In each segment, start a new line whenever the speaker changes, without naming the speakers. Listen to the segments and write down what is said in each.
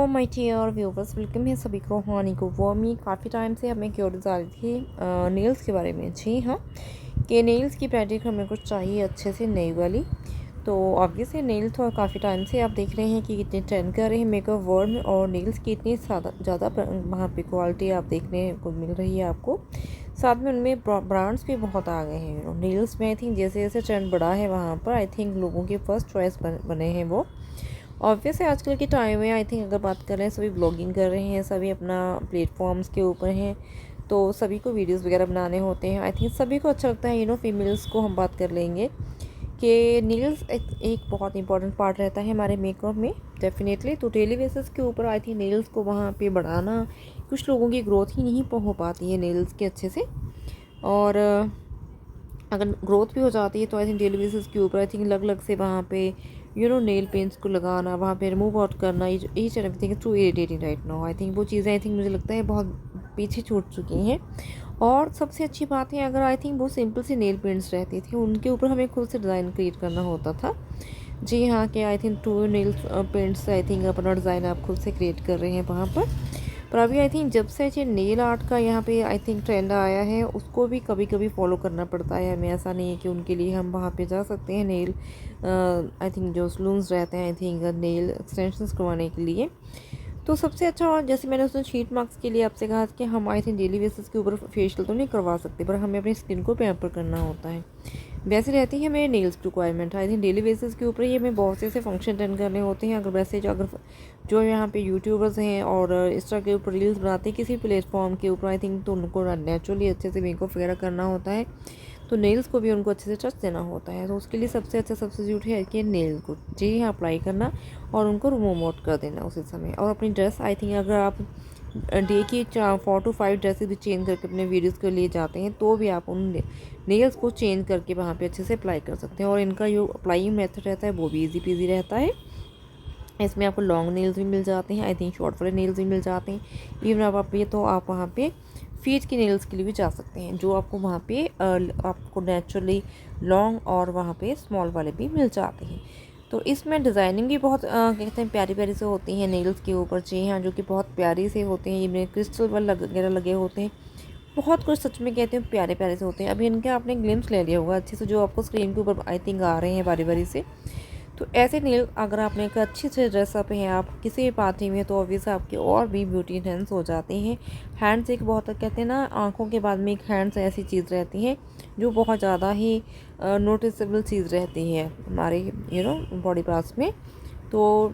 O my dear viewers, welcome है सभी को हानि को वर्मी। काफ़ी टाइम से हमें क्यूरीज आ रही थी नेल्स के बारे में। जी हाँ, कि नेल्स की पैडिक हमें कुछ चाहिए अच्छे से नई वाली। तो ऑब्वियसली नेल्स तो काफ़ी टाइम से आप देख रहे हैं कि कितने ट्रेंड कर रहे हैं मेकअप वर्ल्ड में, और नेल्स की इतनी ज़्यादा वहाँ पे क्वालिटी आप देखने को मिल रही है आपको। साथ में उनमें ब्रांड्स भी बहुत आ गए हैं नेल्स में। आई थिंक जैसे जैसे ट्रेंड बढ़ा है वहाँ पर आई थिंक लोगों के फर्स्ट चॉइस बने हैं वो। ऑब्वियस है आजकल के टाइम में आई थिंक अगर बात कर रहे हैं, सभी ब्लॉगिंग कर रहे हैं, सभी अपना प्लेटफॉर्म्स के ऊपर हैं, तो सभी को वीडियोस वगैरह बनाने होते हैं। आई थिंक सभी को अच्छा लगता है। फीमेल्स को हम बात कर लेंगे कि नेल्स एक बहुत इंपॉर्टेंट पार्ट रहता है हमारे मेकअप में डेफिनेटली। तो डेली बेसिस के ऊपर आई थिंक नेल्स को वहाँ पे बढ़ाना, कुछ लोगों की ग्रोथ ही नहीं हो पाती है नेल्स के अच्छे से, और अगर ग्रोथ भी हो जाती है तो आई थिंक डेली बेसिस के ऊपर आई थिंक अलग अलग से वहाँ पे नेल पेंट्स को लगाना, वहाँ पे रिमूव आउट करना, each and everything is too irritating right now. I think वो चीज़ें आई थिंक मुझे लगता है बहुत पीछे छूट चुकी हैं। और सबसे अच्छी बात है, अगर आई थिंक वो सिंपल से नेल पेंट्स रहती थी, उनके ऊपर हमें खुद से डिज़ाइन क्रिएट करना होता था। जी हाँ, कि I think two nail paints I think अपना डिज़ाइन आप खुद से क्रिएट कर रहे हैं वहाँ पर अभी आई थिंक जब से ये नेल आर्ट का यहाँ पे आई थिंक ट्रेंड आया है, उसको भी कभी कभी फॉलो करना पड़ता है हमें। ऐसा नहीं है कि उनके लिए हम वहाँ पे जा सकते हैं नेल आई थिंक जो सलून्स रहते हैं आई थिंक नेल एक्सटेंशंस करवाने के लिए। तो सबसे अच्छा, और जैसे मैंने उसने शीट मार्क्स के लिए आपसे कहा कि हम आई थिंक डेली बेसिस के ऊपर फेशियल तो नहीं करवा सकते, पर हमें अपनी स्किन को पैम्पर करना होता है। वैसे रहती है मेरे nails requirement I think daily basis के ऊपर ही हमें बहुत से ऐसे फंक्शन अटेंड करने होते हैं। अगर वैसे जो यहाँ पे यूट्यूबर्स हैं और इंस्टा के ऊपर रील्स बनाते हैं किसी प्लेटफॉर्म के ऊपर आई थिंक, तो उनको नेचुरली अच्छे से मेकअप वगैरह करना होता है, तो नेल्स को भी उनको अच्छे से टच देना होता है। तो उसके लिए सबसे अच्छा सब्सिट्यूट है कि नेल को जी हाँ अप्लाई करना और उनको रिमूव आउट कर देना उसी समय। और अपनी ड्रेस आई थिंक अगर आप डे की 4 to 5 ड्रेसेस भी चेंज करके अपने वीडियोस के लिए जाते हैं, तो भी आप उन नेल्स को चेंज करके वहाँ पे अच्छे से अप्लाई कर सकते हैं। और इनका जो अप्लाइंग मेथड रहता है वो भी इजी पीजी रहता है। इसमें आपको लॉन्ग नेल्स भी मिल जाते हैं, आई थिंक शॉर्ट वाले नेल्स भी मिल जाते हैं। इवन आप ये तो आप वहाँ पे फीट की नेल्स के लिए भी जा सकते हैं, जो आपको वहाँ पे आपको नेचुरली लॉन्ग और वहाँ पे स्मॉल वाले भी मिल जाते हैं। तो इसमें डिज़ाइनिंग भी बहुत कहते हैं प्यारी प्यारी से होती हैं नेल्स के ऊपर। जी हाँ, जो कि बहुत प्यारी से होते हैं, इनमें क्रिस्टल वगैरह लगे होते हैं, बहुत कुछ सच में कहते हैं प्यारे प्यारे से होते हैं। अभी इनके आपने ग्लिम्स ले लिया होगा अच्छे से, जो आपको स्क्रीन के ऊपर आई थिंक आ रहे हैं बारी बारी से। तो ऐसे नेल अगर आपने एक अच्छे से ड्रेसअप है आप किसी भी पार्टी में, तो ऑब्वियस आपके और भी ब्यूटी एनहेंस हो जाते हैं। हैंड्स एक बहुत कहते हैं ना, आंखों के बाद में एक हैंड्स ऐसी चीज़ रहती है जो बहुत ज़्यादा ही नोटिसेबल चीज़ रहती है हमारे बॉडी पार्ट्स में। तो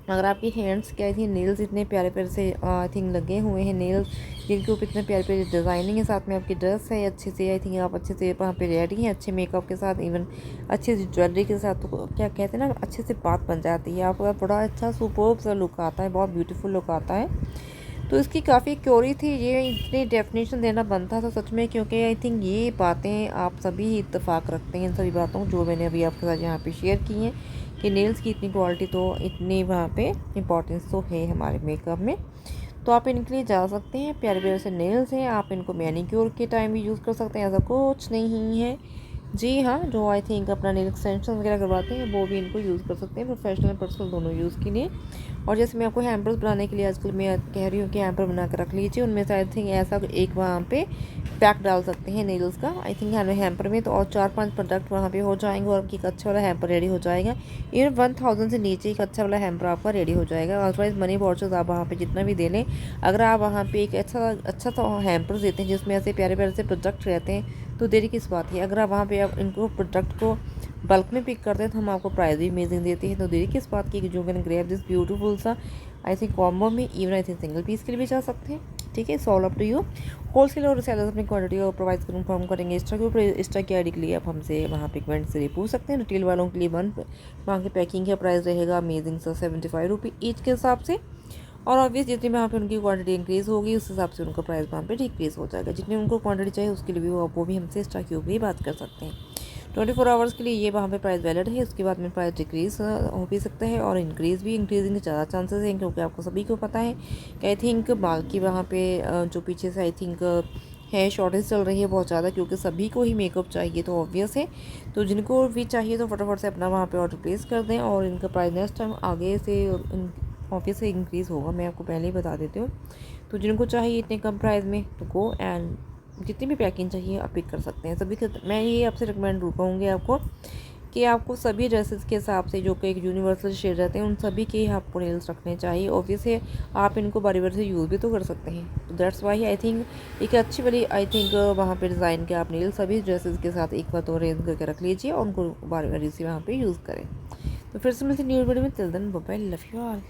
अगर आपकी हैंड्स क्या थी, नेल्स इतने प्यारे प्यारे से आई थिंक लगे हुए हैं, नेल्स जिनके ऊपर इतने प्यारे प्यारे डिज़ाइनिंग है, साथ में आपकी ड्रेस है अच्छे से, आई थिंक आप अच्छे से वहाँ पे रेडी हैं अच्छे मेकअप के साथ, इवन अच्छे से ज्वेलरी के साथ। तो क्या कहते हैं ना, अच्छे से बात बन जाती है, आपका बड़ा अच्छा सुपर्ब सा लुक आता है, बहुत ब्यूटीफुल लुक आता है। तो इसकी काफ़ी क्योरी थी, ये इतनी डेफिनेशन देना बनता था सच में, क्योंकि आई थिंक ये बातें आप सभी ही इत्तेफाक रखते हैं इन सभी बातों जो मैंने अभी आपके साथ यहाँ पे शेयर की हैं, कि नेल्स की इतनी क्वालिटी तो इतनी वहाँ पे इम्पॉर्टेंस तो है हमारे मेकअप में। तो आप इनके लिए जा सकते हैं, प्यारे प्यारे से नेल्स हैं, आप इनको मैनिक्योर के टाइम भी यूज़ कर सकते हैं, ऐसा कुछ नहीं है। जी हाँ, जो आई थिंक अपना नेल एक्सटेंशन वगैरह करवाते हैं वो भी इनको यूज़ कर सकते हैं, प्रोफेशनल पर्सनल दोनों यूज़ के लिए। और जैसे मैं आपको हैम्पर्स बनाने के लिए आजकल मैं कह रही हूँ कि हैम्पर बना कर रख लीजिए, उनमें से आई थिंक ऐसा एक वहाँ पे पैक डाल सकते हैं नेल्स का आई थिंक हैम्पर में, तो और 4-5 प्रोडक्ट वहाँ पे हो जाएंगे और आपकी एक अच्छा वाला हैम्पर रेडी हो जाएगा। इवन 1000 से नीचे एक अच्छा वाला हैम्पर आपका रेडी हो जाएगा। अदरवाइज मनी वाउचर्स आप वहाँ पे जितना भी दे लें, अगर आप वहाँ पे एक अच्छा सा हैम्पर देते हैं जिसमें ऐसे प्यारे प्यारे से प्रोडक्ट रहते हैं, तो देरी किस बात है। अगर आप वहाँ पे आप इनको प्रोडक्ट को बल्क में पिक करते हैं तो हम आपको प्राइस भी अमेजिंग देते हैं, तो देरी किस बात की जो कैन ग्रैब दिस ब्यूटीफुल सा आई थिंक कॉम्बो में। Even I think single piece के लिए भी जा सकते हैं, ठीक है, so up to you. Wholesale और सेलर्स अपनी क्वांटिटी और प्रोवाइड कन्फर्म करेंगे इंस्टा के ऊपर। इंस्टा की आईडी के लिए आप हमसे वहाँ पे कमेंट से पूछ सकते हैं। रिटेल वालों के लिए वहाँ के पैकिंग का प्राइस रहेगा अमेजिंग सा 75 रुपये ईच के हिसाब से। और ऑब्वियस जितनी वहाँ पे उनकी क्वांटिटी इंक्रीज़ होगी उस हिसाब से उनका प्राइस वहाँ पे डिक्रीज़ हो जाएगा। जितनी उनको क्वांटिटी चाहिए उसके लिए भी वो भी हमसे एक्स्ट्रा क्यूब ही बात कर सकते हैं। 24 आवर्स के लिए ये वहाँ पे प्राइस वैलिड है, उसके बाद में प्राइस डिक्रीज़ हो भी सकता है और इंक्रीजिंग के ज़्यादा चांसेस हैं, क्योंकि आपको सभी को पता है कि आई थिंक बाल की वहाँ पे जो पीछे से आई थिंक है शॉर्टेज चल रही है बहुत ज़्यादा, क्योंकि सभी को ही मेकअप चाहिए, तो ऑब्वियस है। तो जिनको भी चाहिए तो फटाफट से अपना वहाँ पे ऑर्डर प्लेस कर दें, और इनका प्राइस नेक्स्ट टाइम आगे से ऑब्वियसली इंक्रीज़ होगा, मैं आपको पहले ही बता देती हूँ। तो जिनको चाहिए इतने कम प्राइस में तो गो एंड जितनी भी पैकिंग चाहिए आप पिक कर सकते हैं। सभी मैं ये आपसे रिकमेंड कहूँगी आपको कि आपको सभी ड्रेसेस के हिसाब से जो कि एक यूनिवर्सल शेड रहते हैं उन सभी के ही आपको नेल्स रखने चाहिए। ऑब्वियसली आप इनको बारी बारी से यूज़ भी तो कर सकते हैं। तो दैट्स वाई आई थिंक एक अच्छी वाली आई थिंक वहाँ पे डिज़ाइन के आप नेल सभी ड्रेसेस के साथ एक बार तो अरेंज करके रख लीजिए और उनको बारी बारी से वहाँ पे यूज़ करें। तो फिर से मिलते न्यू वीडियो में, till then bye bye, love you all.